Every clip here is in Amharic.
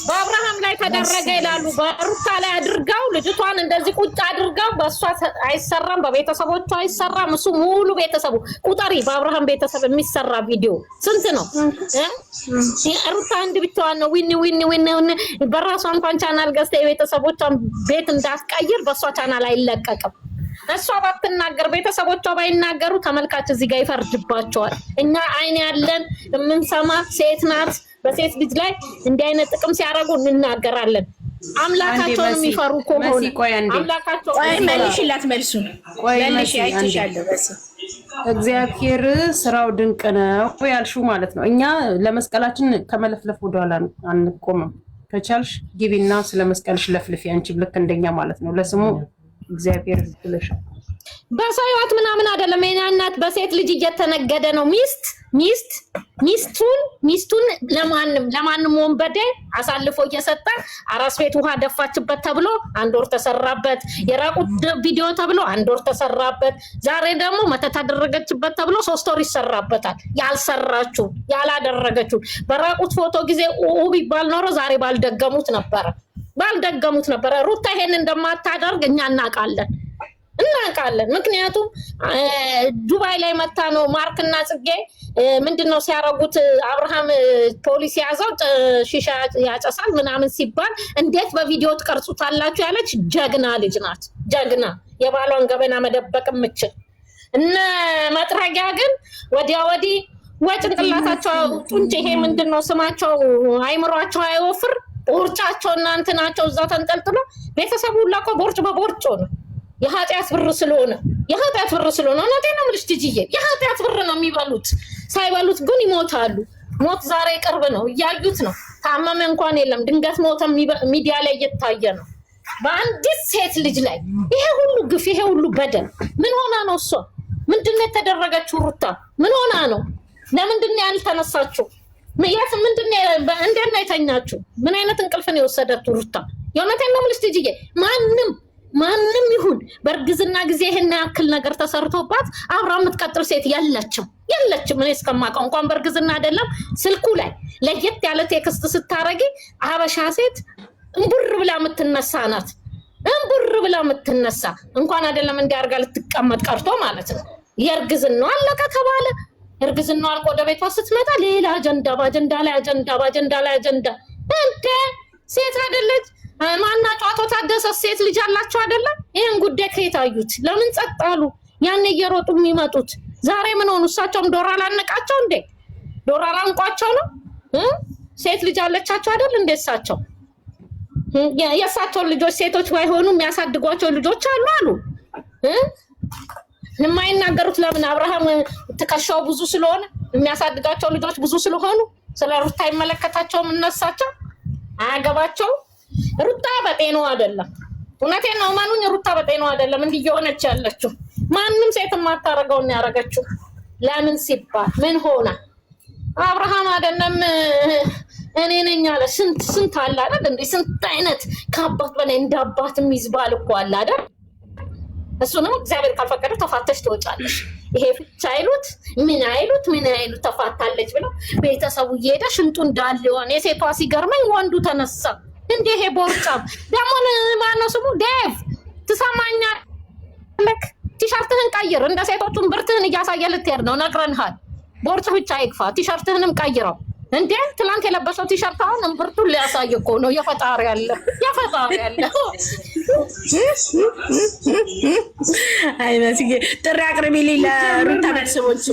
በአብርሃም ላይ ተደረገ ይላሉ። በሩታ ላይ አድርገው ልጅቷን እንደዚህ ቁጭ አድርገው በእሷ አይሰራም፣ በቤተሰቦቿ አይሰራም። እሱ ሙሉ ቤተሰቡ ቁጠሪ። በአብርሃም ቤተሰብ የሚሰራ ቪዲዮ ስንት ነው? ሩታ አንድ ብቻዋን ነው ዊን በራሷ እንኳን ቻናል ገዝታ የቤተሰቦቿን ቤት እንዳትቀይር በእሷ ቻናል አይለቀቅም። እሷ ባትናገር ቤተሰቦቿ ባይናገሩ ተመልካች እዚህ ጋር ይፈርድባቸዋል። እኛ አይን ያለን የምንሰማ ሴት ናት። በሴት ልጅ ላይ እንዲህ አይነት ጥቅም ሲያደርጉ እንናገራለን። አምላካቸውን የሚፈሩ ከሆነ አምላካቸው መልሽላት መልሱን መልሽ አይተሻለሁ። እግዚአብሔር ስራው ድንቅ ነው ያልሽው ማለት ነው። እኛ ለመስቀላችን ከመለፍለፍ ወደኋላ አንቆምም። ከቻልሽ ግቢና ስለ መስቀልሽ ለፍልፊ አንቺ ልክ እንደኛ ማለት ነው። ለስሙ እግዚአብሔር ብለሽ በሰው ህይወት ምናምን አይደለም። የኔ እናት በሴት ልጅ እየተነገደ ነው። ሚስቱን ለማንም ወንበዴ አሳልፎ እየሰጠ አራስ ቤት ውሃ ደፋችበት ተብሎ 1 ወር ተሰራበት። የራቁት ቪዲዮ ተብሎ 1 ወር ተሰራበት። ዛሬ ደግሞ መተት አደረገችበት ተብሎ 3 ወር ይሰራበታል። ያልሰራችሁ ያላደረገችው በራቁት ፎቶ ጊዜ ውብ ይባል ኖሮ ዛሬ ባልደገሙት ነበረ። ሩታ ይሄን እንደማታደርግ እኛ እናውቃለን። ምክንያቱም ዱባይ ላይ መታ ነው ማርክና ጽጌ ምንድነው ሲያረጉት አብርሃም ፖሊስ ያዘው ሺሻ ያጨሳል ምናምን ሲባል እንዴት በቪዲዮ ትቀርጹታላችሁ ያለች ጀግና ልጅ ናት። ጀግና የባሏን ገበና መደበቅ የምችል እነ መጥረጊያ ግን ወዲያ ወዲህ ወጭንቅላታቸው ጡንጭ ይሄ ምንድነው ስማቸው አይምሯቸው አይወፍር ቦርጫቸው እና እንትናቸው እዛ ተንጠልጥሎ ቤተሰቡ ሁላ እኮ ቦርጭ በቦርጭ ነው። የኃጢአት ብር ስለሆነ እውነቴን ነው የምልሽ ትጂዬ፣ የኃጢአት ብር ነው የሚበሉት። ሳይበሉት ግን ይሞታሉ። ሞት ዛሬ ቅርብ ነው፣ እያዩት ነው። ታመመ እንኳን የለም፣ ድንገት ሞተ ሚዲያ ላይ እየታየ ነው። በአንዲት ሴት ልጅ ላይ ይሄ ሁሉ ግፍ፣ ይሄ ሁሉ በደል ምን ሆና ነው? እሷ ምንድነው የተደረገችው? ሩታ ምን ሆና ነው? ለምንድነው ያልተነሳችው? እንዴት ነው የተኛችው? ምን አይነት እንቅልፍ ነው የወሰደችው ሩታ? የእውነቴን ነው የምልሽ ትጂዬ፣ ማንም ይሁን በእርግዝና ጊዜ ይሄን ያክል ነገር ተሰርቶባት አብራ የምትቀጥል ሴት የለችም። እኔ እስከማውቀው እንኳን በእርግዝና አይደለም ስልኩ ላይ ለየት ያለ ቴክስት ስታረጊ አበሻ ሴት እንቡር ብላ የምትነሳ ናት። እንኳን አይደለም እንዲያርጋ ልትቀመጥ ቀርቶ ማለት ነው። የእርግዝናው አለቀ ተባለ። እርግዝናው አልቆ ወደ ቤቷ ስትመጣ ሌላ አጀንዳ ባጀንዳ ላይ አጀንዳ። እንደ ሴት አይደለች ማናቸው? አቶ ታደሰ ሴት ልጅ አላቸው አይደለም? ይሄን ጉዳይ ከየት አዩት? ለምን ጸጥ አሉ? ያኔ እየሮጡ የሚመጡት ዛሬ ምን ሆኑ? እሳቸውም ዶላር አነቃቸው እንዴ? ዶላር አንቋቸው ነው? ሴት ልጅ አለቻቸው አይደል? እንዴ እሳቸው የእሳቸው ልጆች ሴቶች ባይሆኑ የሚያሳድጓቸው ልጆች አሉ። የማይናገሩት ለምን? አብርሃም ትከሻው ብዙ ስለሆነ የሚያሳድጋቸው ልጆች ብዙ ስለሆኑ ስለ ሩታ አይመለከታቸውም። እነሳቸው አያገባቸው። ሩታ በጤናው አይደለም። እውነቴን ነው ማኑኝ። ሩታ በጤናው አይደለም እንዲህ እየሆነች ያለችው። ማንም ሴት የማታረገውን ያረገችው። ለምን ሲባል ምን ሆና? አብርሃም አይደለም እኔ ነኝ አለ። ስንት አለ አይደል እንዴ? ስንት አይነት ከአባት በላይ እንዳባት የሚዝባል እኮ አለ አይደል? እሱንም እግዚአብሔር ካልፈቀደ ተፋተሽ ትወጫለሽ። ይሄ ፍቻ አይሉት ምን አይሉት ተፋታለች ብለው ቤተሰቡ እየሄደ ሽንጡ እንዳለ ሆነ። የሴቷ ሲገርመኝ ወንዱ ተነሳ እንዴ! ይሄ ቦርጫም ደግሞ ማነው ስሙ? ዴቭ ትሰማኛለህ? ቲሸርትህን ቀይር። እንደ ሴቶቹን ብርትህን እያሳየ ልትሄድ ነው። ነግረንሃል። ቦርጭ ብቻ ይግፋ። ቲሸርትህንም ቀይረው። እንዴ ትላንት የለበሰው ቲሸርት አሁን እምብርቱን ሊያሳይ እኮ ነው። የፈጣሪ ያለ አይ መስዬ ጥሪ አቅርቢልኝ ለሩታ ቤተሰቦች።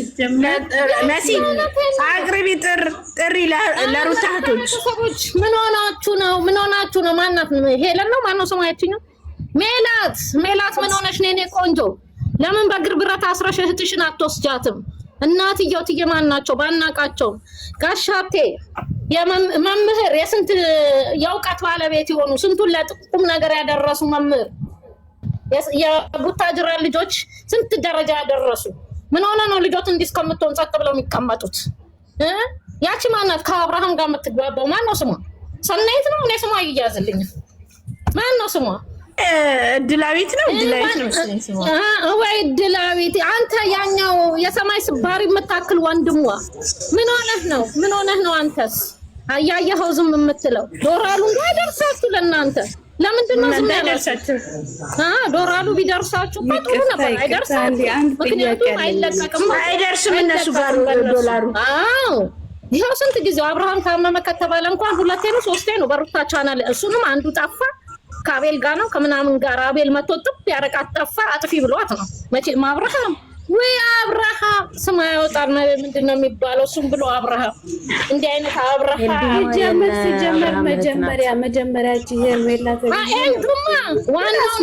መሲ አቅርቢ ጥሪ ለሩታ እህቶች። ምን ሆናችሁ ነው? ማናት ሄለን ነው? ማነው ስሟ? ያችኛው ሜላት ምን ሆነሽ ነው? እኔ ቆንጆ ለምን በእግር ብረት አስረሽ እህትሽን አትወስጃትም? እናትየው ትየማን ናቸው? ባናቃቸው ጋሻቴ የመምህር የስንት የእውቀት ባለቤት የሆኑ ስንቱን ለጥቁም ነገር ያደረሱ መምህር የቡታጅራ ልጆች ስንት ደረጃ ያደረሱ። ምን ሆነ ነው ልጆት እንዲህ እስከምትሆን ጸጥ ብለው የሚቀመጡት? ያቺ ማናት ከአብርሃም ጋር የምትግባባው? ማነው ስሟ? ሰናይት ነው? እኔ ስሟ ይያዝልኝ። ማነው ስሟ? እድላዊት ነው ወይ? እድላዊት አንተ ያኛው የሰማይ ስባሪ የምታክል ወንድሟ ምን ሆነህ ነው? አንተስ አያየኸው ዝም የምትለው ዶላሩ እንዳይደርሳችሁ ለእናንተ ለምንድን ነው ዝም ያደርሳችሁ? ዶላሩ ቢደርሳችሁ ጥሩ ነበር። አይደርሳችሁ፣ ምክንያቱም አይለቀቅም። አይደርስም እነሱ ጋር ዶላሩ። ይኸው ስንት ጊዜው አብርሃም ታመመ ከተባለ እንኳን 2 ነው 3 ነው በሩታ ቻናል። እሱንም አንዱ ጠፋ ከአቤል ጋር ነው ከምናምን ጋር አቤል መቶ ጥብ ያረቃት ጠፋ። አጥፊ ብሏት ነው መቼም አብርሃም ወይ አብርሃም ስም ያወጣል ምንድን ነው የሚባለው? እሱም ብሎ አብርሃም እንዲህ አይነት አብርሃም ሲጀመር መጀመሪያ ሄርሜላ ኤልዱማ ዋናው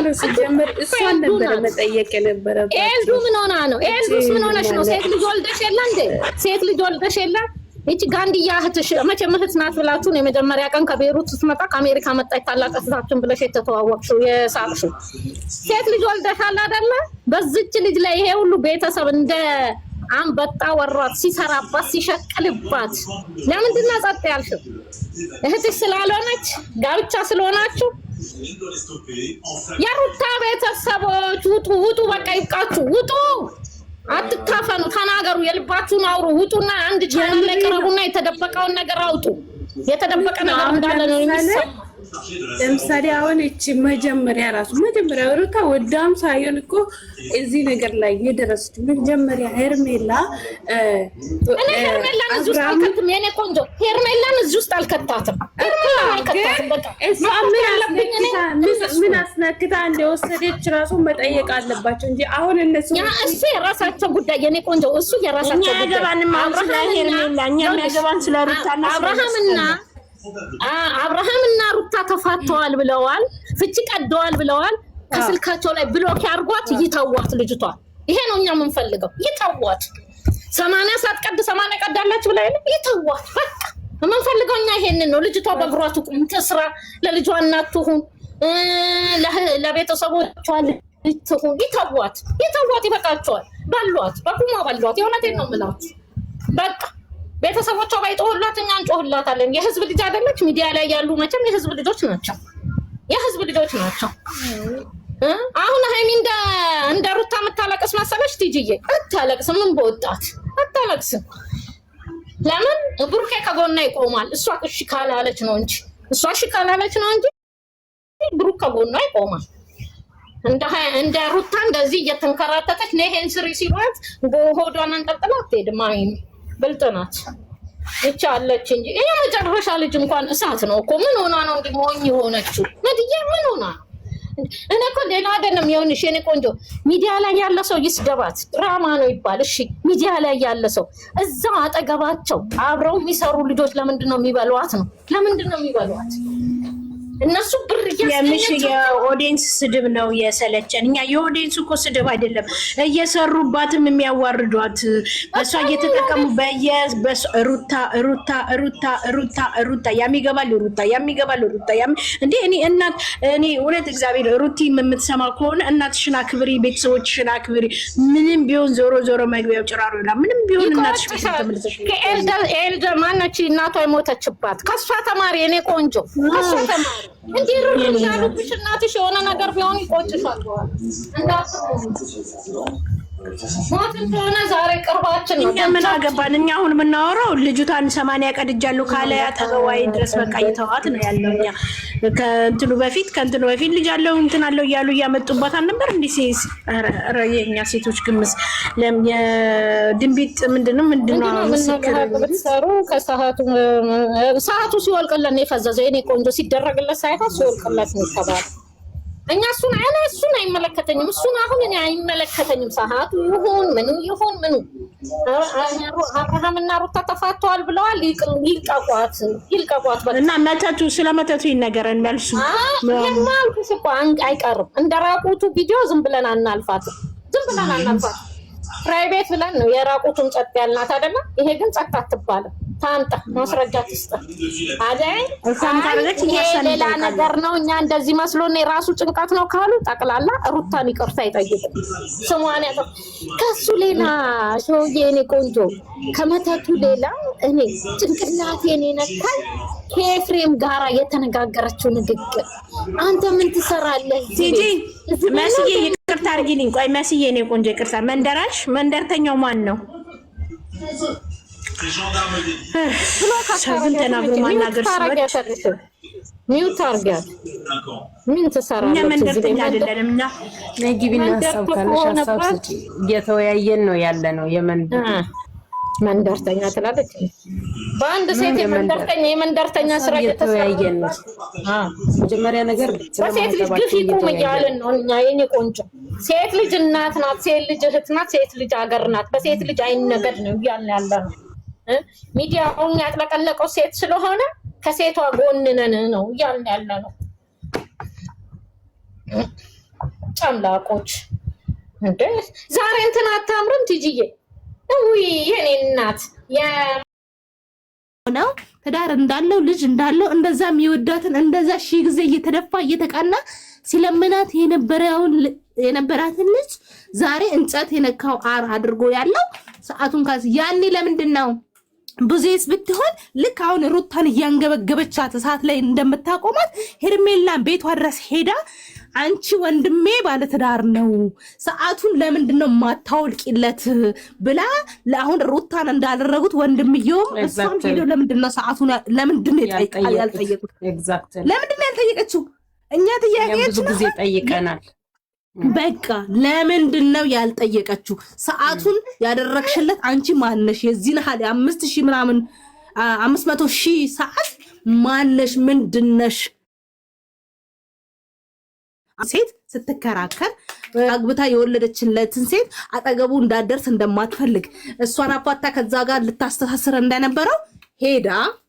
ነው ሲጀመር እሷን ነበር መጠየቅ የነበረበት። ኤልዱ ምን ሆና ነው? ኤልዱስ ምን ሆነሽ ነው? ሴት ልጅ ወልደሽ የለ እንዴ? ሴት ልጅ ወልደሽ የለ? እቺ ጋንዲያ እህትሽ መቼም እህት ናት ብላችሁ ነው የመጀመሪያ ቀን ከቤሩት ስትመጣ ከአሜሪካ መጣች ታላቅ እህታችን ብለሽ የተተዋወቅሽው የሳቅሽው ሴት ልጅ ወልደሻል አይደለ? በዚች ልጅ ላይ ይሄ ሁሉ ቤተሰብ እንደ አንበጣ ወሯት ሲሰራባት ሲሸቅልባት ለምንድን ነው ጸጥ ያልሽው? እህትሽ ስላልሆነች ጋብቻ ስለሆናችሁ የሩታ ቤተሰቦች ውጡ፣ በቃ ይብቃችሁ፣ ውጡ። አትታፈኑ፣ ተናገሩ፣ የልባችሁን አውሩ። ውጡና አንድ ቻናል ላይ ቀረቡና የተደበቀውን ነገር አውጡ። የተደበቀ ነገር እንዳለ ነው የሚሰማው። ለምሳሌ አሁን እቺ መጀመሪያ ሩታ ወዳም ሳይሆን እኮ እዚህ ነገር ላይ የደረሰች መጀመሪያ ሄርሜላ እኔ ሄርሜላን እዚህ ውስጥ አልከትም። የኔ ቆንጆ ሄርሜላን እዚህ ውስጥ አልከታትም። ምን አስነክታ እንደወሰደች ራሱ መጠየቅ አለባቸው እንጂ አሁን እነሱ እሱ የራሳቸው ጉዳይ። የኔ ቆንጆ እሱ የራሳቸው ጉዳይ። ያገባንም አሁን ሄርሜላ እኛ የሚያገባን ስለ ሩታና አብርሃምና ሩታ ተፋተዋል ብለዋል፣ ፍቺ ቀደዋል ብለዋል። ከስልካቸው ላይ ብሎክ ያርጓት፣ ይተዋት ልጅቷ። ይሄ ነው እኛ የምንፈልገው፣ ይተዋት። 80 ሳትቀድ 80 ቀዳላችሁ ብላ ይተዋት። በቃ የምንፈልገው እኛ ይሄንን ነው። ልጅቷ በእግሯ ትቁም፣ ትስራ፣ ለልጇ እናት ትሁን፣ ለቤተሰቦቿ ልጅ ትሁን። ይተዋት፣ ይበቃቸዋል። በሏት፣ በቁሟ በሏት። የእውነቴን ነው የምላችሁ። በቃ ቤተሰቦቿ ባይጦህላት እኛ እንጮህላታለን። የህዝብ ልጅ አይደለች? ሚዲያ ላይ ያሉ መቼም የህዝብ ልጆች ናቸው፣ አሁን ሃይሚ እንደ ሩታ የምታለቅስ መሰለች? ቲጂዬ አታለቅስም። ምን በወጣት አታለቅስም። ለምን? ብሩኬ ከጎና ይቆማል። እሷ እሺ ካላለች ነው እንጂ ብሩክ ከጎና ይቆማል። እንደ ሩታ እንደዚህ እየተንከራተተች ነው ይሄን ስሪ ሲሏት በሆዷን አንጠልጥላ አትሄድም። ሃይሚ ብልጥ ናት። ብቻ አለች እንጂ የመጨረሻ ልጅ እንኳን እሳት ነው እኮ። ምን ሆና ነው እንዲህ ሞኝ የሆነችው? ነድዬ ምን ሆና? እኔ እኮ ሌላ አይደለም የሆንሽ የኔ ቆንጆ። ሚዲያ ላይ ያለ ሰው ይስደባት፣ ድራማ ነው ይባል። እሺ ሚዲያ ላይ ያለ ሰው እዛው አጠገባቸው አብረው የሚሰሩ ልጆች ለምንድን ነው የሚበሏት ነው? ለምንድን ነው የሚበሏት? እነሱ ብር የኦዲየንስ ስድብ ነው የሰለቸን። እኛ የኦዲየንስ እኮ ስድብ አይደለም እየሰሩባትም የሚያዋርዷት በሷ እየተጠቀሙ ሩታ ያሚገባል ሩታ እንዴ እኔ እውነት እግዚአብሔር ሩቲ የምትሰማ ከሆነ እናትሽን አክብሪ፣ ቤተሰቦችሽን አክብሪ። ምንም ቢሆን ዞሮ መግቢያው ጭራሮ ይላል። ምንም ቢሆን እናትሽ ተመልሰሽ ከኤልደ ማነች እናቷ የሞተችባት ከሷ ተማሪ የኔ ቆንጆ ከሷ ተማሪ እንዴ ያሉብሽ እናትሽ የሆነ ነገር ቢሆን ይቆጭሻል። ሞት እንደሆነ ዛሬ ቅርባችን ነው። እኛ ምን አገባን? እኛ አሁን የምናወራው ልጅቷን 80 ቀድጃለሁ ካለ ያጠገዋይ ድረስ በቃ ይተዋት ነው ያለው። እኛ ከእንትኑ በፊት ልጅ አለው እንትን አለው እያሉ እያመጡባት አልነበር እንዴ? ኧረ የእኛ ሴቶች ግምስ የድንቢጥ ምንድነው ምስክር ብትሰሩ ሰዓቱ ሲወልቅለት ነው የፈዘዘው። የኔ ቆንጆ ሲደረግለት ሳይሆን ሲወልቅለት ነው የተባለው። እኛ እሱን አይመለከተኝም። እሱን እኔ አይመለከተኝም። ሰዓቱ ይሁን ምኑ አብርሃምና ሩታ ተፋተዋል ብለዋል። ይልቀቋት በቃ። እና ስለ መተቱ ይነገረን መልሱ የማልኩሽ እኮ አይቀርም። እንደራቁቱ ቪዲዮ ዝም ብለን አናልፋትም። ፕራይቬት ብለን ነው የራቁቱን ጸጥ ያልናት አይደለ? ይሄ ግን ጸጥ አትባልም። ታምጣ ማስረጃ ትስጥ አደይ ሌላ ነገር ነው። እኛ እንደዚህ መስሎን የራሱ ጭንቀት ነው ካሉ ጠቅላላ ሩታን ይቅርታ ይጠይቁ። ስሟን ከሱ ሌላ ሾዬ እኔ ቆንጆ ከመተቱ ሌላ እኔ ጭንቅላቴን ነካል። ከኤፍሬም ጋራ የተነጋገረችው ንግግር አንተ ምን ትሰራለህ? ቲጂ መስዬ ይቅርታ አድርጊልኝ። ቆይ መስዬ እኔ ቆንጆ ይቅርታ። መንደርተኛው ማን ነው? ሰውን ተናግሮ ማናገር ሲወድ ሚውት አርጋት ምን ተሰራለች? እኛ መንደርተኛ አይደለንም። እኛ ነጊቢና ሀሳብ ካለሽ ሀሳብ ስጪ። እየተወያየን ነው ያለ ነው። መንደርተኛ ትላለች። በአንድ ሴት የመንደርተኛ ስራ እየተወያየን ነው። መጀመሪያ ነገር በሴት ልጅ ግፍ ይቁም እያልን ነው እኛ። የኔ ቆንጆ ሴት ልጅ እናት ናት፣ ሴት ልጅ እህት ናት፣ ሴት ልጅ ሀገር ናት። በሴት ልጅ አይነገድ ነው እያልን ያለ ነው። ሚዲያውን ያጥለቀለቀው ሴት ስለሆነ ከሴቷ ጎን ነን ነው እያልን ያለ ነው። ጨምላቆች እንዴ! ዛሬ እንትን አታምርም ትጂዬ? ውይ የኔ እናት ነው ትዳር እንዳለው ልጅ እንዳለው እንደዛ የሚወዳትን እንደዛ ሺህ ጊዜ እየተደፋ እየተቃና ሲለምናት የነበራትን ልጅ ዛሬ እንጨት የነካው አር አድርጎ ያለው ሰዓቱን ካዝ ያኔ ለምንድን ነው ብዙስ ብትሆን ልክ አሁን ሩታን እያንገበገበቻት እሳት ላይ እንደምታቆማት ሄርሜላን ቤቷ ድረስ ሄዳ አንቺ ወንድሜ ባለትዳር ነው ሰዓቱን ለምንድን ነው ማታወልቂለት ብላ ለአሁን ሩታን እንዳደረጉት ወንድምየውም እሷም ሄዶ ለምንድን ነው ሰዓቱን ለምንድን ነው ያልጠየቁት? ለምንድን ነው ያልጠየቀችው? እኛ ጥያቄያችን ብዙ ጊዜ ጠይቀናል። በቃ ለምንድን ነው ያልጠየቀችው? ሰዓቱን ያደረግሽለት አንቺ ማነሽ? የዚህን ሀል 5000 ምናምን 500,000 ሰዓት ማነሽ? ምንድነሽ? ሴት ስትከራከር አግብታ የወለደችለትን ሴት አጠገቡ እንዳደርስ እንደማትፈልግ እሷን አፋታ ከዛ ጋር ልታስተሳስረ እንደነበረው ሄዳ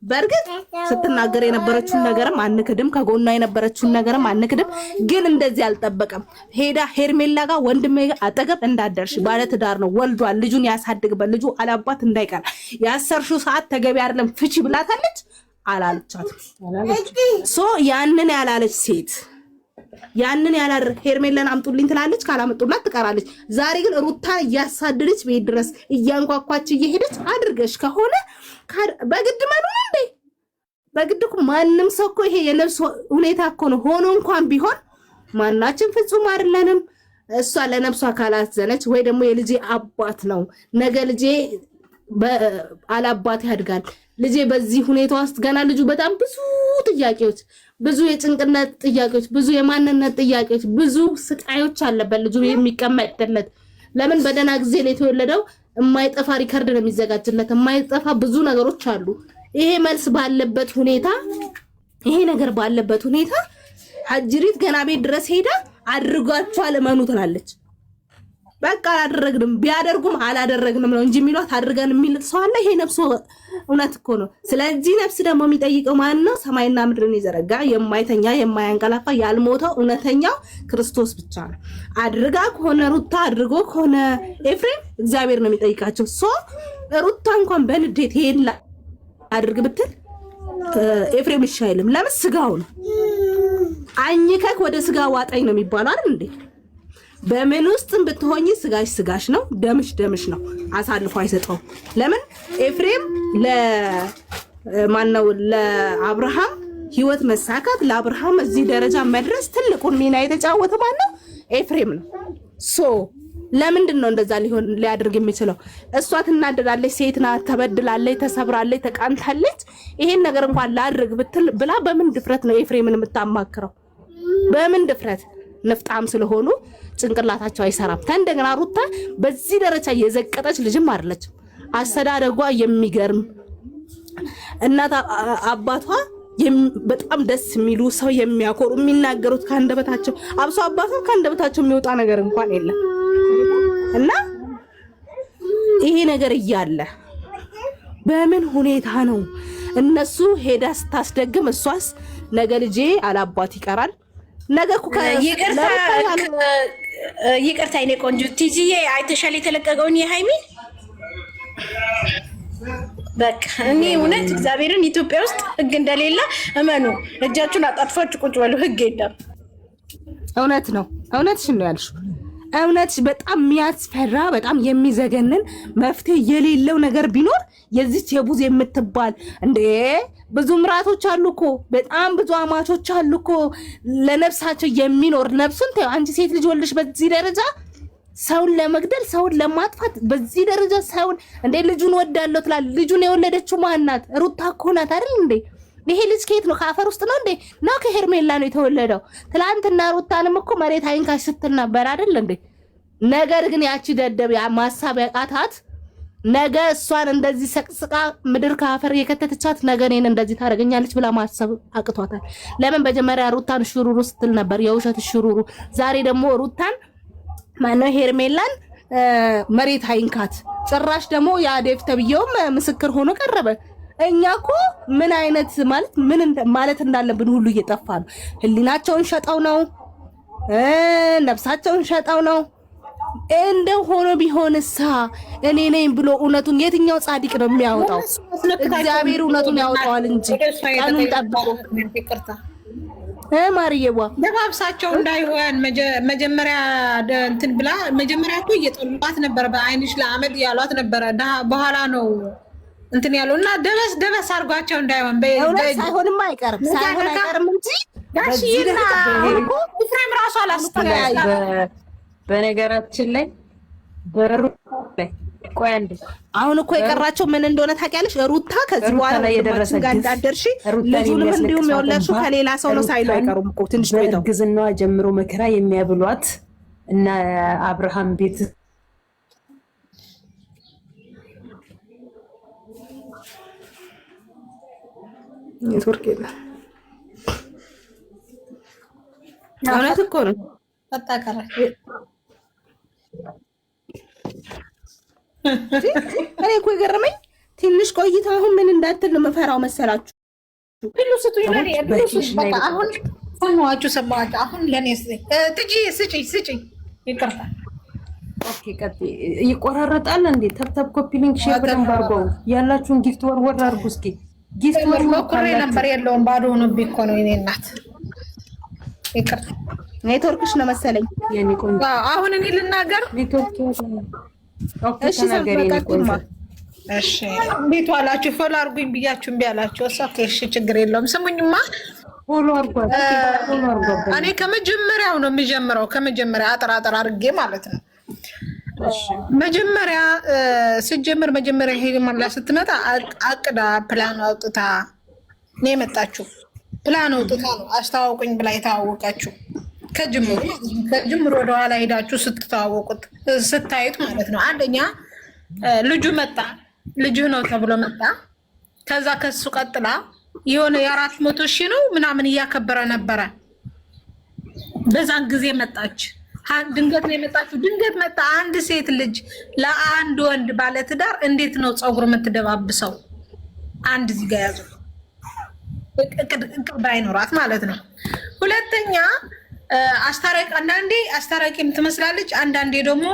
በእርግጥ ስትናገር የነበረችውን ነገርም አንክድም፣ ከጎኗ የነበረችውን ነገርም አንክድም። ግን እንደዚህ አልጠበቀም። ሄዳ ሄርሜላ ጋር ወንድሜ አጠገብ እንዳደርሽ ባለትዳር ነው ወልዷል፣ ልጁን ያሳድግበት፣ ልጁ አላባት እንዳይቀር ያሰርሽው ሰዓት ተገቢ አይደለም ፍቺ ብላታለች። አላለቻትም። ሶ ያንን ያላለች ሴት ያንን ያላር ሄርሜላን አምጡልኝ ትላለች፣ ካላመጡላት ትቀራለች። ዛሬ ግን ሩታን እያሳደደች ቤት ድረስ እያንኳኳች እየሄደች አድርገሽ ከሆነ በግድ መኖር እንዴ? በግድ እኮ ማንም ሰው እኮ ይሄ የነፍስ ሁኔታ እኮ ነው። ሆኖ እንኳን ቢሆን ማናችን ፍጹም አይደለንም። እሷ ለነፍሷ ካላዘነች ወይ ደግሞ የልጄ አባት ነው ነገ ልጄ አላባት ያድጋል፣ ልጄ በዚህ ሁኔታ ውስጥ ገና ልጁ በጣም ብዙ ጥያቄዎች፣ ብዙ የጭንቅነት ጥያቄዎች፣ ብዙ የማንነት ጥያቄዎች፣ ብዙ ስቃዮች አለበት ልጁ የሚቀመጥለት። ለምን በደና ጊዜ ላይ የተወለደው የማይጠፋ ሪከርድ ነው የሚዘጋጅለት፣ የማይጠፋ ብዙ ነገሮች አሉ። ይሄ መልስ ባለበት ሁኔታ፣ ይሄ ነገር ባለበት ሁኔታ ሀጅሪት ገና ቤት ድረስ ሄዳ አድርጓቸዋል እመኑ ትላለች። በቃ አላደረግንም፣ ቢያደርጉም አላደረግንም ነው እንጂ የሚሏት አድርገን የሚል ሰው አለ። ይሄ ነፍሱ እውነት እኮ ነው። ስለዚህ ነፍስ ደግሞ የሚጠይቀው ማን ነው? ሰማይና ምድርን የዘረጋ የማይተኛ የማያንቀላፋ ያልሞተው እውነተኛው ክርስቶስ ብቻ ነው። አድርጋ ከሆነ ሩታ አድርጎ ከሆነ ኤፍሬም እግዚአብሔር ነው የሚጠይቃቸው። ሶ ሩታ እንኳን በንዴት ይሄን አድርግ ብትል ኤፍሬም እሺ አይልም። ለምን? ስጋው ነው። አኝከክ ወደ ስጋ ዋጣኝ ነው የሚባለው አይደል እንዴ? በምን ውስጥም ብትሆኚ ስጋሽ ስጋሽ ነው፣ ደምሽ ደምሽ ነው። አሳልፎ አይሰጠው። ለምን? ኤፍሬም ለማነው ለአብርሃም ህይወት መሳካት፣ ለአብርሃም እዚህ ደረጃ መድረስ ትልቁን ሚና የተጫወተ ማነው? ኤፍሬም ነው። ሶ ለምንድን ነው እንደዛ ሊያደርግ የሚችለው? እሷ ትናደዳለች፣ ሴት ናት፣ ተበድላለች፣ ተሰብራለች፣ ተቃንታለች። ይሄን ነገር እንኳን ላድርግ ብትል ብላ በምን ድፍረት ነው ኤፍሬምን የምታማክረው? በምን ድፍረት? ንፍጣም ስለሆኑ ጭንቅላታቸው አይሰራም። እንደገና ሩታ በዚህ ደረጃ የዘቀጠች ልጅም አይደለች። አስተዳደጓ የሚገርም እናት አባቷ በጣም ደስ የሚሉ ሰው የሚያኮሩ የሚናገሩት ከአንደበታቸው አብሶ አባቷ ከአንደበታቸው የሚወጣ ነገር እንኳን የለም። እና ይሄ ነገር እያለ በምን ሁኔታ ነው እነሱ ሄዳ ስታስደግም እሷስ ነገ ልጄ አላባት ይቀራል ነገ እኮ ይቅርታ የኔ ቆንጆ ቲጂዬ አይተሻል የተለቀቀውን የሃይሚ በቃ እኔ እውነት እግዚአብሔርን ኢትዮጵያ ውስጥ ህግ እንደሌለ እመኑ። እጃችሁን አጣጥፋችሁ ቁጭ በሉ። ህግ የለም። እውነት ነው። እውነትሽን ነው ያልሽው። እውነትሽ በጣም የሚያስፈራ በጣም የሚዘገንን መፍትሄ የሌለው ነገር ቢኖር የዚች የቡዝ የምትባል እንዴ ብዙ ምራቶች አሉ እኮ በጣም ብዙ አማቾች አሉ እኮ ለነፍሳቸው የሚኖር ነፍሱን አንቺ ሴት ልጅ ወልደሽ በዚህ ደረጃ ሰውን ለመግደል ሰውን ለማጥፋት በዚህ ደረጃ ሰውን እንዴ ልጁን ወዳለው ትላል። ልጁን የወለደችው ማናት? ሩታ እኮ ናት አይደል እንዴ? ይሄ ልጅ ከየት ነው? ከአፈር ውስጥ ነው እንዴ? ነው ከሄርሜላ ነው የተወለደው? ትላንትና ሩታንም እኮ መሬት አይንካሽ ስትል ነበር አይደል እንዴ? ነገር ግን ያቺ ደደብ ማሳብ ያቃታት ነገ እሷን እንደዚህ ሰቅስቃ ምድር ከአፈር የከተተቻት ነገ እኔን እንደዚህ ታደርገኛለች ብላ ማሰብ አቅቷታል። ለምን መጀመሪያ ሩታን ሽሩሩ ስትል ነበር፣ የውሸት ሽሩሩ። ዛሬ ደግሞ ሩታን ማነው ሄርሜላን መሬት አይንካት። ጭራሽ ደግሞ የአዴፍ ተብዬውም ምስክር ሆኖ ቀረበ። እኛ እኮ ምን አይነት ማለት እንዳለብን ሁሉ እየጠፋ ነው። ህሊናቸውን ሸጠው ነው፣ ነፍሳቸውን ሸጠው ነው። እንደው ሆኖ ቢሆንሳ እኔ ነኝ ብሎ እውነቱን የትኛው ጻድቅ ነው የሚያወጣው? እግዚአብሔር እውነቱን ያወጣዋል እንጂ ቀኑን ጠብቆ ማርየዋ ደባብሳቸው እንዳይሆን መጀመሪያ እንትን ብላ መጀመሪያ እኮ እየጠሏት ነበር። በአይንሽ ለአመድ ያሏት ነበረ። በኋላ ነው እንትን ያለው እና ደበስ አድርጓቸው እንዳይሆን ሳይሆንም አይቀርም እንጂ ጋሽዬና ፍሬም ራሱ አላስተያየ። በነገራችን ላይ በሩ ላይ ቆይ አንዴ አሁን እኮ የቀራቸው ምን እንደሆነ ታውቂያለሽ? ሩታ ከዚህ በኋላ የደረሰ ጋር እንዳደርሽ ልጁንም እንዲሁም የወለድሽው ከሌላ ሰው ነው ሳይሉ አይቀሩም እኮ ትንሽ ቆይተው ግዝናዋ ጀምሮ መከራ የሚያብሏት እና አብርሃም ቤት ኔትወርክ የለም። እውነት እኮ ነው። አጣቀረ እኔ እኮ የገረመኝ ትንሽ ቆይታ አሁን ምን እንዳትል ነው የምፈራው መሰላችሁ? ሁሉ ስጡኝ ለኔ በቃ አሁን ሰማዋችሁ። አሁን ለኔ ትጂ ስጪኝ ይቅርታ። ኦኬ ቀጥ ይቆራረጣል እንዴ? ተብተብ ኮፒ ሊንክ ሼር በደንብ አድርገው ያላችሁን ጊፍት ወርወር አድርጉ እስኪ። ጊፍት ሞክሬ ነበር የለውም ባዶ ሆኖብኝ እኮ ነው የኔ እናት። ይቅርታ ኔትወርክሽ ነው መሰለኝ የኔ ቆንጆ። አሁን እኔ ልናገር ኔትወርክ እሺ ሰበቃኩማ። እሺ ቤቱ አላችሁ ፎሎ አድርጉኝ ብያችሁ እምቢ አላችሁ። ኦኬ እሺ ችግር የለውም። ስሙኝማ ፎሎ አድርጓት። እኔ ከመጀመሪያው ነው የሚጀምረው። ከመጀመሪያ አጠራጠር አድርጌ ማለት ነው። መጀመሪያ ስጀምር መጀመሪያ ሄርሜላ ስትመጣ አቅዳ ፕላን አውጥታ ነው የመጣችው። ፕላን አውጥታ ነው አስተዋውቁኝ ብላ የተዋወቀችው። ከጅምሩ ወደኋላ ሄዳችሁ ስትተዋወቁት ስታዩት ማለት ነው። አንደኛ ልጁ መጣ፣ ልጅህ ነው ተብሎ መጣ። ከዛ ከሱ ቀጥላ የሆነ የ400,000 ነው ምናምን እያከበረ ነበረ። በዛን ጊዜ መጣች። ድንገት ነው የመጣችው። ድንገት መጣ። አንድ ሴት ልጅ ለአንድ ወንድ ባለትዳር እንዴት ነው ፀጉር የምትደባብሰው? አንድ እዚህ ጋር ያዙ እቅድ ባይኖራት ማለት ነው። ሁለተኛ አስታራቂ፣ አንዳንዴ አስታራቂም ትመስላለች፣ አንዳንዴ ደግሞ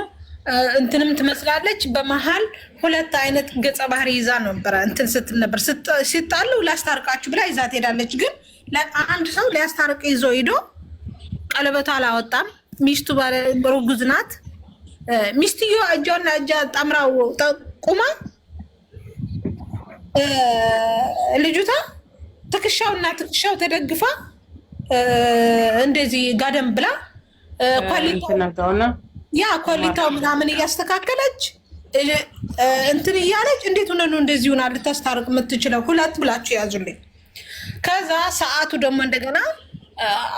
እንትንም ትመስላለች። በመሀል ሁለት አይነት ገጸ ባህሪ ይዛ ነበረ እንትን ስትል ነበር። ሲጣሉ ላስታርቃችሁ ብላ ይዛ ትሄዳለች። ግን አንድ ሰው ሊያስታርቅ ይዞ ሂዶ ቀለበቷ አላወጣም። ሚስቱ እርጉዝ ናት። ሚስትዮ እጇና እጇ ጣምራው ቁማ ልጁታ ትከሻውና ትከሻው ተደግፋ እንደዚህ ጋደም ብላ ኳሊታው ምናምን እያስተካከለች እንትን እያለች እንዴት ሆነ ነው እንደዚህ ሆና ልታስታርቅ የምትችለው? ሁለት ብላችሁ ያዙልኝ። ከዛ ሰዓቱ ደግሞ እንደገና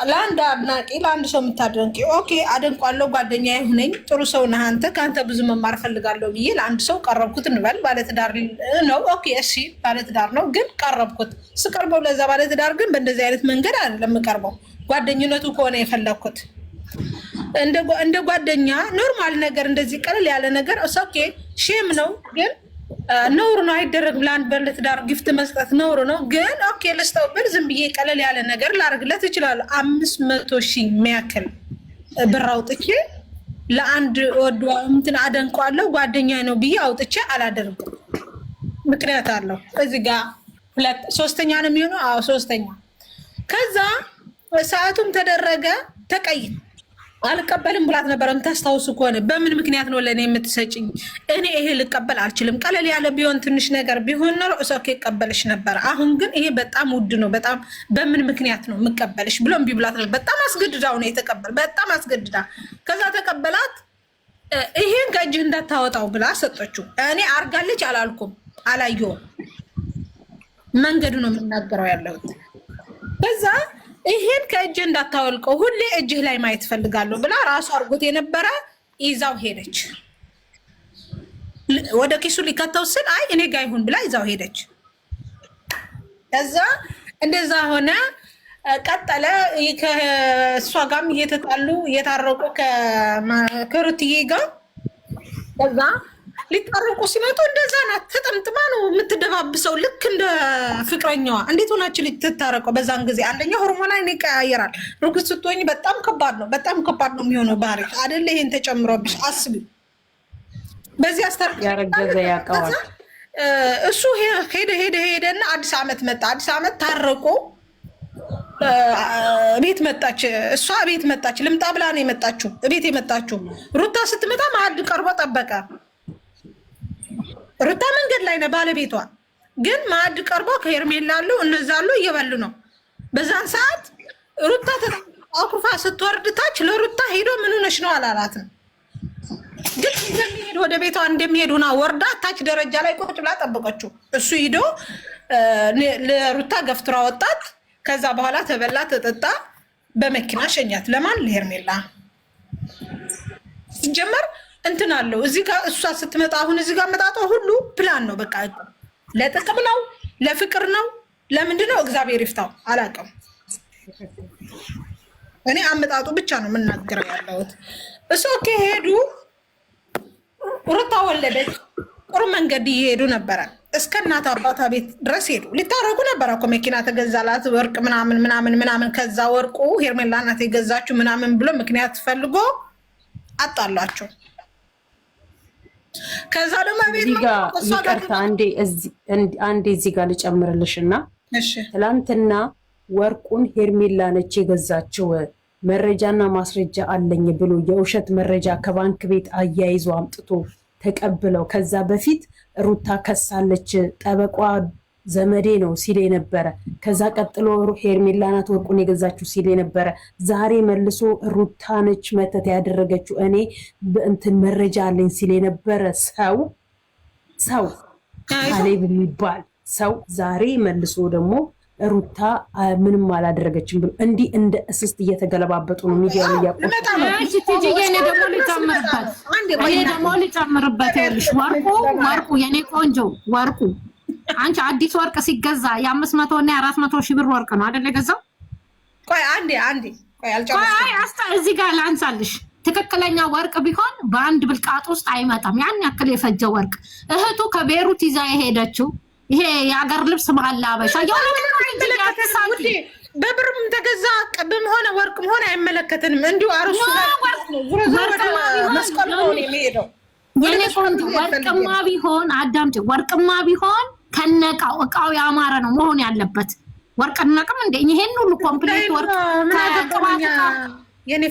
ለአንድ አድናቂ ለአንድ ሰው የምታደንቂ ኦኬ፣ አደንቋለሁ፣ ጓደኛ ይሁነኝ፣ ጥሩ ሰው ነህ አንተ፣ ከአንተ ብዙ መማር ፈልጋለሁ ብዬ ለአንድ ሰው ቀረብኩት እንበል። ባለትዳር ነው። ኦኬ እሺ፣ ባለትዳር ነው፣ ግን ቀረብኩት። ስቀርበው ለዛ ባለትዳር ግን በእንደዚህ አይነት መንገድ አይደለም የምቀርበው። ጓደኝነቱ ከሆነ የፈለግኩት እንደ ጓደኛ ኖርማል ነገር፣ እንደዚህ ቀለል ያለ ነገር ኦኬ፣ ሼም ነው ግን ነውር ነው፣ አይደረግም። ለአንድ ባለትዳር ጊፍት መስጠት ነውር ነው። ግን ኦኬ ልስጠው ብል ዝም ብዬ ቀለል ያለ ነገር ላደርግለት እችላለሁ። 500,000 የሚያክል ብር አውጥቼ ለአንድ ወዷ እንትን አደንቋለሁ ጓደኛ ነው ብዬ አውጥቼ አላደርግም። ምክንያት አለው። እዚህ ጋር ሶስተኛ ነው የሚሆነው። አዎ ሶስተኛ። ከዛ ሰዓቱም ተደረገ። ተቀይ አልቀበልም ብላት ነበረ። የምታስታውሱ ከሆነ በምን ምክንያት ነው ለእኔ የምትሰጭኝ? እኔ ይሄ ልቀበል አልችልም። ቀለል ያለ ቢሆን ትንሽ ነገር ቢሆን ኖሮ እሶኬ ይቀበልሽ ነበረ። አሁን ግን ይሄ በጣም ውድ ነው፣ በጣም በምን ምክንያት ነው የምቀበልሽ ብሎ እምቢ ብላት ነበር። በጣም አስገድዳው ነው የተቀበል፣ በጣም አስገድዳ። ከዛ ተቀበላት። ይሄን ከእጅህ እንዳታወጣው ብላ ሰጠችው። እኔ አርጋለች አላልኩም፣ አላየሁም። መንገዱ ነው የምናገረው ያለሁት። ከዛ ይሄን ከእጅህ እንዳታወልቀው ሁሌ እጅህ ላይ ማየት ፈልጋለሁ ብላ ራሱ አርጎት የነበረ ይዛው ሄደች። ወደ ኪሱ ሊከተው ስል አይ እኔ ጋ ይሁን ብላ ይዛው ሄደች። ከዛ እንደዛ ሆነ ቀጠለ። ከእሷ ጋርም እየተጣሉ እየታረቁ ከሩትዬ ጋር ከዛ ሊታረቁ ሲመጡ እንደዛ ናት። ተጠምጥማ ነው የምትደባብሰው ልክ እንደ ፍቅረኛዋ። እንዴት ሆናችሁ ልትታረቀው? በዛን ጊዜ አንደኛ ሆርሞና ይቀያየራል። ርጉዝ ስትሆኝ በጣም ከባድ ነው፣ በጣም ከባድ ነው የሚሆነው ባህሪ አይደለ? ይሄን ተጨምሮብሽ አስቢ። በዚህ አስተር ያረገዘ ያውቀዋል። እሱ ሄደና አዲስ ዓመት መጣ። አዲስ ዓመት ታረቁ። ቤት መጣች። እሷ ቤት መጣች። ልምጣ ብላ ነው የመጣችው። ቤት የመጣችው ሩታ ስትመጣ ማዕድ ቀርቦ ጠበቀ። ሩታ መንገድ ላይ ነው፣ ባለቤቷ ግን ማዕድ ቀርቦ ከሄርሜላ አሉ እነዛ አሉ እየበሉ ነው። በዛን ሰዓት ሩታ አኩርፋ ስትወርድ ታች ለሩታ ሄዶ ምን ሆነሽ ነው አላላትም። ግን እንደሚሄድ ወደ ቤቷ እንደሚሄድ ሆና ወርዳ ታች ደረጃ ላይ ቁጭ ብላ ጠበቀችው። እሱ ሂዶ ለሩታ ገፍትራ ወጣት። ከዛ በኋላ ተበላ ተጠጣ፣ በመኪና ሸኛት። ለማን? ለሄርሜላ። ሲጀመር እንትን አለው እዚህ ጋር እሷ ስትመጣ አሁን እዚህ ጋር መጣጣ ሁሉ ፕላን ነው። በቃ ለጥቅም ነው፣ ለፍቅር ነው፣ ለምንድን ነው? እግዚአብሔር ይፍታው። አላውቅም። እኔ አመጣጡ ብቻ ነው የምናገረው ያለሁት። እሱ ኦኬ ሄዱ። ሩታ ወለደች። ጥሩ መንገድ እየሄዱ ነበረ። እስከ እናት አባታ ቤት ድረስ ሄዱ። ሊታረቁ ነበረ እኮ መኪና ተገዛላት፣ ወርቅ ምናምን ምናምን ምናምን። ከዛ ወርቁ ሄርሜላ ናት የገዛችው ምናምን ብሎ ምክንያት ፈልጎ አጣላቸው። ከዛ ደግሞ ቤት ይቅርታ አንዴ እዚህ ጋር ልጨምርልሽ እና ትላንትና ወርቁን ሄርሜላ ነች የገዛችው መረጃና ማስረጃ አለኝ ብሎ የውሸት መረጃ ከባንክ ቤት አያይዞ አምጥቶ ተቀብለው ከዛ በፊት ሩታ ከሳለች፣ ጠበቋ ዘመዴ ነው ሲል ነበረ። ከዛ ቀጥሎ ሄርሜላ ናት ወርቁን የገዛችው ሲል ነበረ። ዛሬ መልሶ ሩታ ነች መተት ያደረገችው እኔ እንትን መረጃ አለኝ ሲል የነበረ ሰው ካሌብ የሚባል ሰው ዛሬ መልሶ ደግሞ ሩታ ምንም አላደረገችም ብሎ እንዲህ እንደ እስስት እየተገለባበጡ ነው ሚዲያ ላይ ያቆጣ። እኔ ደግሞ ልጨምርበት ይኸውልሽ፣ ወርቁ የኔ ቆንጆ ወርቁ አንቺ አዲስ ወርቅ ሲገዛ የ500 እና የ400 ሺህ ብር ወርቅ ነው አይደል የገዛው? ቆይ አንዴ ቆይ አልጨረስኩም። እዚህ ጋር ላንሳልሽ። ትክክለኛ ወርቅ ቢሆን በአንድ ብልቃጥ ውስጥ አይመጣም። ያን ያክል የፈጀ ወርቅ እህቱ ከቤሩት ይዛ የሄደችው ይሄ የሀገር ልብስ ማላበሻ በብርም ተገዛ ቅብም ሆነ ወርቅም ሆነ አይመለከትንም። እንዲሁ አርሱ መስቀል ነው የሚሄደው። የኔ ቆንጆ ወርቅማ ቢሆን አዳምጪ፣ ወርቅማ ቢሆን ከነቃው እቃው ያማረ ነው መሆን ያለበት። ወርቅ ነቅም እንደ ይሄን ሁሉ ኮምፕሊት ወርቅ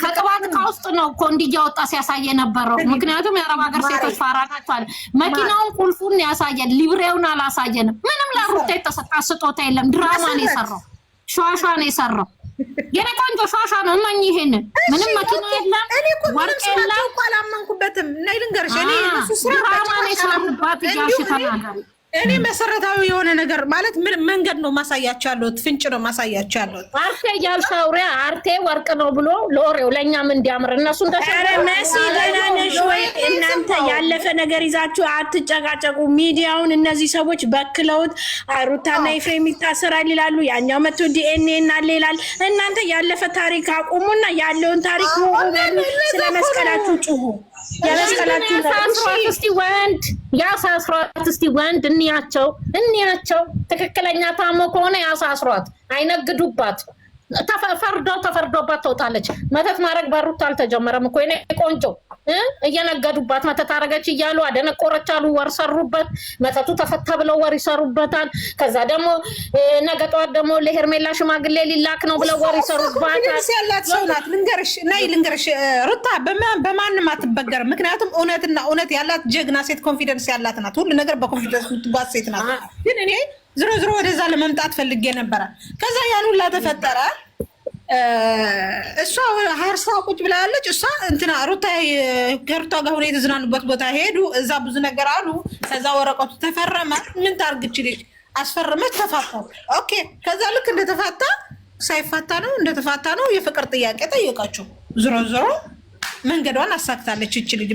ከቅባት እቃ ውስጥ ነው እኮ እንዲህ እያወጣ ሲያሳየ ነበረው። ምክንያቱም የአረብ ሀገር ሴቶች ፋራ ናቸዋል። መኪናውን ቁልፉን ያሳየን፣ ሊብሬውን አላሳየንም። ምንም ለሩታ የተሰጣ ስጦታ የለም። ድራማ ነው የሰራው፣ ሸዋሿ ነው የሰራው። የኔ ቆንጆ ሸዋሿ ነው። እመኝ ይሄንን ምንም መኪና የለም፣ ወርቅ የለም። አላመንኩበትም። ናይ ልንገርሽ፣ እኔ ድራማ ነው የሰሩባት እያልሽ ተናገሪ። እኔ መሰረታዊ የሆነ ነገር ማለት ምን መንገድ ነው ማሳያቸው ያለሁት፣ ፍንጭ ነው ማሳያቸው ያለሁት። አርቴ ያልሳውሪያ አርቴ ወርቅ ነው ብሎ ለወሬው ለኛም እንዲያምር እነሱ መሲ ደህና ነሽ ወይ? እናንተ ያለፈ ነገር ይዛችሁ አትጨቃጨቁ። ሚዲያውን እነዚህ ሰዎች በክለውት ሩታና ኤፍሬም ይታሰራል ይላሉ፣ ያኛው መቶ ዲኤንኤ እናለ ይላል። እናንተ ያለፈ ታሪክ አቁሙና ያለውን ታሪክ ነው። ስለ መስቀላችሁ ጩሁ። የመስቀላችሁ ያሳስሯት እስቲ ወንድ እንያቸው። ትክክለኛ ታሞ ከሆነ ያሳስሯት፣ አይነግዱባት። ተፈርዶባት ትወጣለች። መተት ማድረግ በሩታ አልተጀመረም እኮ የኔ ቆንጆ። እየነገዱባት መተት አደረገች እያሉ አደነቆረች አሉ፣ ወር ሰሩበት። መተቱ ተፈታ ብለው ወር ይሰሩበታል። ከዛ ደግሞ ነገ ጠዋት ደግሞ ለሄርሜላ ሽማግሌ ሊላክ ነው ብለው ወር ይሰሩባታል። ያላት ሰው ናት። ልንገርሽ ሩታ በማንም አትበገርም። ምክንያቱም እውነትና እውነት ያላት ጀግና ሴት፣ ኮንፊደንስ ያላት ናት። ሁሉ ነገር በኮንፊደንስ የምትጓዝ ሴት ናት። ግን እኔ ዝሮ ወደዛ ለመምጣት ፈልጌ ነበረ። ከዛ ያን ሁላ ተፈጠረ። እሷ ሀርሳ ቁጭ ብላለች። እሷ እንትና ሩታ ከሩታ ጋር ሆነ የተዝናኑበት ቦታ ሄዱ። እዛ ብዙ ነገር አሉ። ከዛ ወረቀቱ ተፈረመ። ምን ታርግች ልጅ አስፈረመች፣ ተፋታ። ኦኬ። ከዛ ልክ እንደተፋታ ሳይፋታ ነው እንደተፋታ ነው የፍቅር ጥያቄ ጠየቃቸው። ዞሮ ዞሮ መንገዷን አሳክታለች። እቺ ልጅ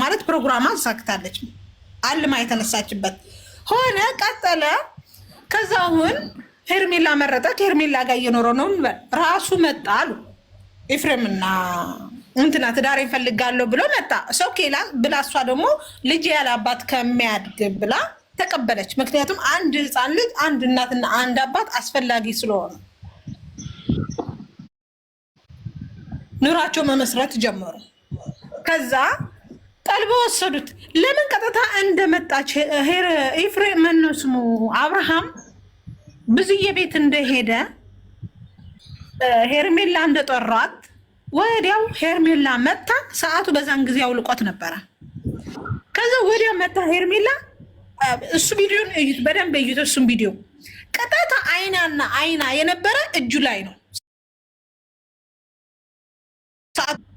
ማለት ፕሮግራም አሳክታለች። አልማ የተነሳችበት ሆነ ቀጠለ። ከዛ አሁን ሄርሜላ መረጠች። ሄርሜላ ጋር እየኖረ ነው። ራሱ መጣ አሉ ኤፍሬምና እንትና ትዳር ይፈልጋለሁ ብሎ መጣ። ሰው ኬላ ብላ እሷ ደግሞ ልጅ ያለ አባት ከሚያድግ ብላ ተቀበለች። ምክንያቱም አንድ ህፃን ልጅ አንድ እናትና አንድ አባት አስፈላጊ ስለሆነ ኑራቸው መመስረት ጀመሩ። ከዛ ቀልበ ወሰዱት። ለምን ቀጥታ እንደመጣች ኤፍሬም ነው ስሙ አብርሃም ብዙዬ ቤት እንደሄደ ሄርሜላ እንደጠራት ወዲያው ሄርሜላ መታ። ሰዓቱ በዛን ጊዜ አውልቆት ነበረ። ከዛ ወዲያው መታ ሄርሜላ። እሱ ቪዲዮን እዩት፣ በደንብ እዩት። እሱም ቪዲዮ ቀጥታ አይናና አይና የነበረ እጁ ላይ ነው።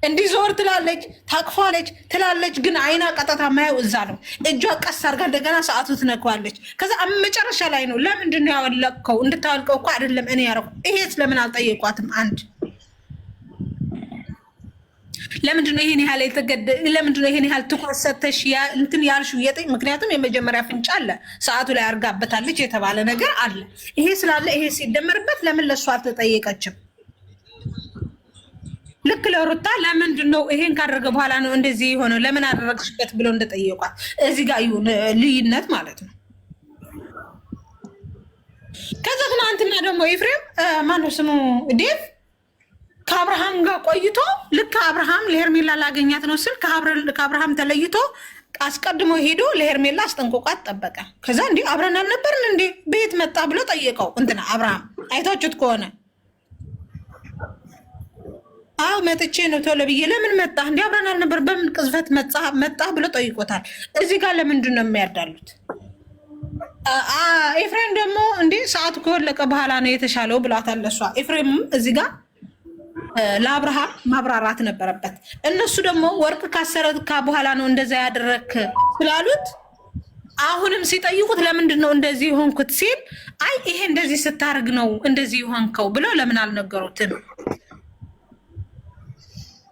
እንዲህ ዞር ትላለች፣ ታቅፋለች ትላለች፣ ግን አይና ቀጥታ ማየው እዛ ነው። እጇ ቀስ አድርጋ እንደገና ሰዓቱ ትነካዋለች። ከዛ መጨረሻ ላይ ነው ለምንድን ነው ያወለቅከው? እንድታወልቀው እኮ አይደለም እኔ ያደረኩት። ይሄስ ለምን አልጠየቋትም? አንድ ለምንድን ነው ይሄን ያህል ለምንድን ነው ይሄን ያህል ትኩረት ሰተሽ እንትን ያልሽው? ምክንያቱም የመጀመሪያ ፍንጭ አለ፣ ሰዓቱ ላይ አርጋበታለች የተባለ ነገር አለ። ይሄ ስላለ ይሄ ሲደመርበት ለምን ለእሷ አልተጠየቀችም? ልክ ለሩታ ለምንድን ነው ይሄን ካደረገ በኋላ ነው እንደዚህ የሆነው ለምን አደረግሽበት ብሎ እንደጠየቋት እዚህ ጋር ይሁን ልዩነት ማለት ነው። ከዛ ትናንትና ደግሞ ኤፍሬም ማነው ስሙ ዴቭ ከአብርሃም ጋር ቆይቶ ልክ አብርሃም ለሄርሜላ ላገኛት ነው ስል ከአብርሃም ተለይቶ አስቀድሞ ሄዶ ለሄርሜላ አስጠንቆቋት ጠበቀ። ከዛ እንዲህ አብረን አልነበርን እንዴ ቤት መጣ ብሎ ጠየቀው። እንትና አብርሃም አይታችሁት ከሆነ አዎ መጥቼ ነው ቶሎ ብዬ ለምን መጣ እንዲ አብረን አልነበር በምን ቅዝፈት መጣ ብሎ ጠይቆታል። እዚህ ጋር ለምንድን ነው የሚያዳሉት? ኤፍሬም ደግሞ እንዲ ሰዓቱ ከወለቀ በኋላ ነው የተሻለው ብሏታል እሷ። ኤፍሬምም እዚህ ጋር ለአብርሃም ማብራራት ነበረበት። እነሱ ደግሞ ወርቅ ካሰረካ በኋላ ነው እንደዛ ያደረክ ስላሉት አሁንም ሲጠይቁት ለምንድን ነው እንደዚህ የሆንኩት ሲል አይ ይሄ እንደዚህ ስታርግ ነው እንደዚህ የሆንከው ብሎ ለምን አልነገሩትም?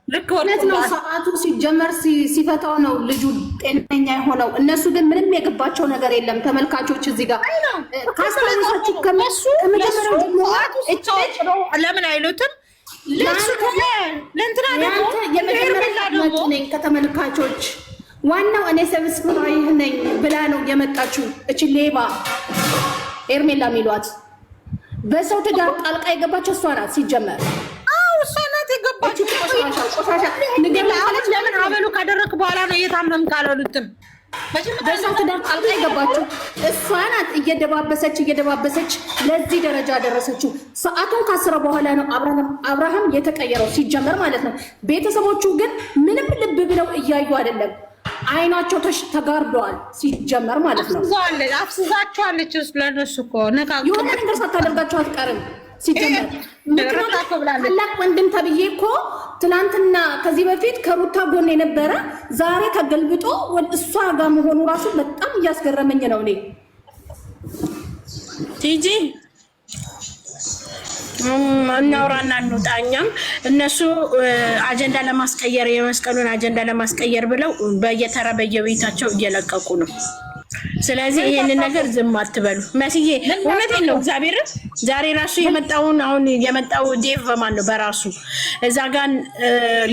ልክ እውነት ነው። ሰዓቱ ሲጀመር ሲፈታው ነው ልጁ ጤነኛ የሆነው። እነሱ ግን ምንም የገባቸው ነገር የለም። ተመልካቾች እዚህ ጋር ካስተላልፋችሁ ከመሱ ከመጀመሪያው ጀምሮ ለምን አይሉትም? ለእንትና ደግሞ የመጀመሪያ ነኝ ከተመልካቾች ዋናው እኔ ሰብስክራይብ ነኝ ብላ ነው የመጣችው። እቺ ሌባ ሄርሜላ የሚሏት በሰው ትዳር ጣልቃ የገባቸው እሷ ናት ሲጀመር። እሷ ናት የገባችው። ቆሻሻ ንገላለች። ለምን አበሉ ካደረክ በኋላ ነው እየታመምክ አላሉትም? በሰው ትዳር ጣልቃ የገባችው እሷ ናት። እየደባበሰች ለዚህ ደረጃ ደረሰችው። ሰዓቱን ካስረ በኋላ ነው አብርሃም የተቀየረው ሲጀመር ማለት ነው። ቤተሰቦቹ ግን ምንም ልብ ብለው እያዩ አይደለም። አይናቸው ተጋርደዋል ሲጀመር ማለት ነው። አፍስዛቸዋለች። ለነሱ እኮ የሆነ ነገር ሳታደርጋቸው አትቀርም ሲጀመር። ታላቅ ወንድም ተብዬ እኮ ትናንትና ከዚህ በፊት ከሩታ ጎን የነበረ ዛሬ ተገልብጦ እሷ ጋር መሆኑ ራሱ በጣም እያስገረመኝ ነው። እኔ ቲጂ እናውራና እንውጣ። እኛም እነሱ አጀንዳ ለማስቀየር የመስቀሉን አጀንዳ ለማስቀየር ብለው በየተራ በየቤታቸው እየለቀቁ ነው። ስለዚህ ይሄንን ነገር ዝም አትበሉ። መስዬ እውነቴን ነው እግዚአብሔር ዛሬ ራሱ የመጣውን አሁን የመጣው ዴቭ በማን ነው በራሱ እዛ ጋር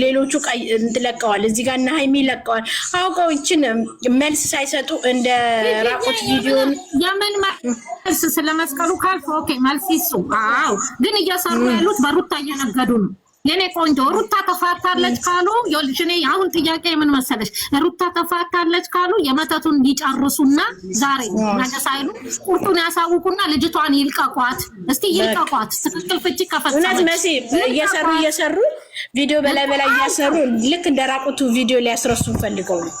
ሌሎቹ እንትለቀዋል እዚህ ጋር እና ሃይሚ ለቀዋል። አውቀው ይችን መልስ ሳይሰጡ እንደ ራቆት ቪዲዮን የምን መልስ ስለመስቀሉ ካልፎ ኦኬ መልስ ይሱ አዎ ግን እያሰሩ ያሉት በሩታ እየነገዱ ነው። የኔ ቆንጆ ሩታ ተፋታለች ካሉ ይኸውልሽ እኔ አሁን ጥያቄ ምን መሰለሽ ሩታ ተፋታለች ካሉ የመተቱን ይጨርሱና ዛሬ ነገ ሳይሉ ቁርጡን ያሳውቁና ልጅቷን ይልቀቋት። እስቲ ይልቀቋት። ትክክል ፍቺ ከፈጸመች እውነት መሲ እየሰሩ ቪዲዮ በላይ እያሰሩ ልክ እንደራቁቱ ቪዲዮ ሊያስረሱ ፈልገው ነው።